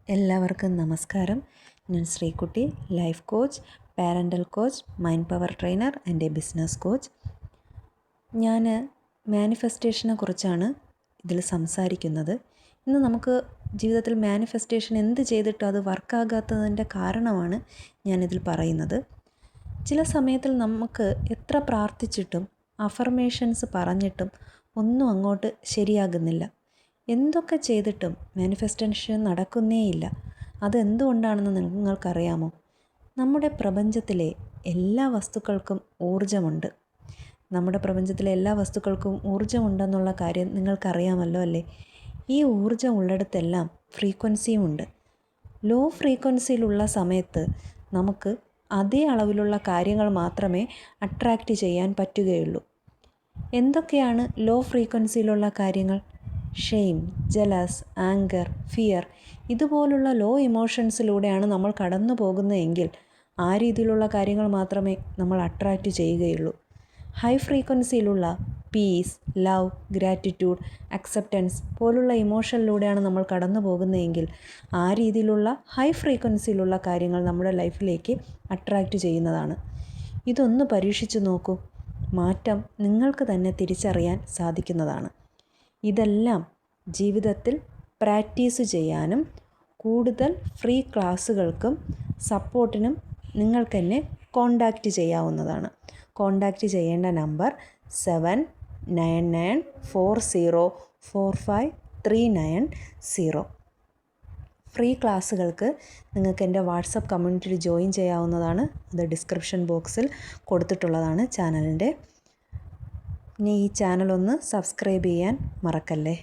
എല്ലാവർക്കും നമസ്കാരം. ഞാൻ Sreekutty, life coach, parental coach, mind power trainer and A business coach. ഞാൻ മാനിഫെസ്റ്റേഷനെ കുറിച്ചാണ് ഇതിൽ സംസാരിക്കുന്നത്. ഇന്ന് നമുക്ക് ജീവിതത്തിൽ മാനിഫെസ്റ്റേഷൻ എന്ത് ചെയ്തിട്ടും അത് വർക്കാകാത്തതിൻ്റെ കാരണമാണ് ഞാനിതിൽ പറയുന്നത്. ചില സമയത്തിൽ നമുക്ക് എത്ര പ്രാർത്ഥിച്ചിട്ടും അഫർമേഷൻസ് പറഞ്ഞിട്ടും ഒന്നും അങ്ങോട്ട് ശരിയാകുന്നില്ല. എന്തൊക്കെ ചെയ്തിട്ടും മാനിഫെസ്റ്റേഷൻ നടക്കുന്നേയില്ല. അതെന്തുകൊണ്ടാണെന്ന് നിങ്ങൾക്കറിയാമോ? നമ്മുടെ പ്രപഞ്ചത്തിലെ എല്ലാ വസ്തുക്കൾക്കും ഊർജ്ജമുണ്ട്. നമ്മുടെ പ്രപഞ്ചത്തിലെ എല്ലാ വസ്തുക്കൾക്കും ഊർജ്ജമുണ്ടെന്നുള്ള കാര്യം നിങ്ങൾക്കറിയാമല്ലോ അല്ലേ? ഈ ഊർജ്ജം ഉള്ളിടത്തെല്ലാം ഫ്രീക്വൻസിയും ഉണ്ട്. ലോ ഫ്രീക്വൻസിയിലുള്ള സമയത്ത് നമുക്ക് അതേ അളവിലുള്ള കാര്യങ്ങൾ മാത്രമേ അട്രാക്റ്റ് ചെയ്യാൻ പറ്റുകയുള്ളൂ. എന്തൊക്കെയാണ് ലോ ഫ്രീക്വൻസിയിലുള്ള കാര്യങ്ങൾ? ഷെയിം, ജലസ്, ആങ്കർ, ഫിയർ ഇതുപോലുള്ള ലോ ഇമോഷൻസിലൂടെയാണ് നമ്മൾ കടന്നു പോകുന്നതെങ്കിൽ ആ രീതിയിലുള്ള കാര്യങ്ങൾ മാത്രമേ നമ്മൾ അട്രാക്റ്റ് ചെയ്യുകയുള്ളൂ. ഹൈ ഫ്രീക്വൻസിയിലുള്ള പീസ്, ലവ്, ഗ്രാറ്റിറ്റ്യൂഡ്, അക്സെപ്റ്റൻസ് പോലുള്ള ഇമോഷനിലൂടെയാണ് നമ്മൾ കടന്നു പോകുന്നതെങ്കിൽ ആ രീതിയിലുള്ള ഹൈ ഫ്രീക്വൻസിയിലുള്ള കാര്യങ്ങൾ നമ്മുടെ ലൈഫിലേക്ക് അട്രാക്റ്റ് ചെയ്യുന്നതാണ്. ഇതൊന്ന് പരീക്ഷിച്ചു നോക്കൂ. മാറ്റം നിങ്ങൾക്ക് തന്നെ തിരിച്ചറിയാൻ സാധിക്കുന്നതാണ്. ഇതെല്ലാം ജീവിതത്തിൽ പ്രാക്ടീസ് ചെയ്യാനും കൂടുതൽ ഫ്രീ ക്ലാസ്സുകൾക്കും സപ്പോർട്ടിനും നിങ്ങൾക്കെന്നെ കോണ്ടാക്റ്റ് ചെയ്യാവുന്നതാണ്. കോണ്ടാക്റ്റ് ചെയ്യേണ്ട നമ്പർ 7994045390. ഫ്രീ ക്ലാസ്സുകൾക്ക് നിങ്ങൾക്ക് എൻ്റെ വാട്സപ്പ് കമ്മ്യൂണിറ്റിയിൽ ജോയിൻ ചെയ്യാവുന്നതാണ്. അത് ഡിസ്ക്രിപ്ഷൻ ബോക്സിൽ കൊടുത്തിട്ടുള്ളതാണ് ചാനലിൻ്റെ. ഇനി ഈ ചാനലൊന്ന് സബ്സ്ക്രൈബ് ചെയ്യാൻ മറക്കല്ലേ.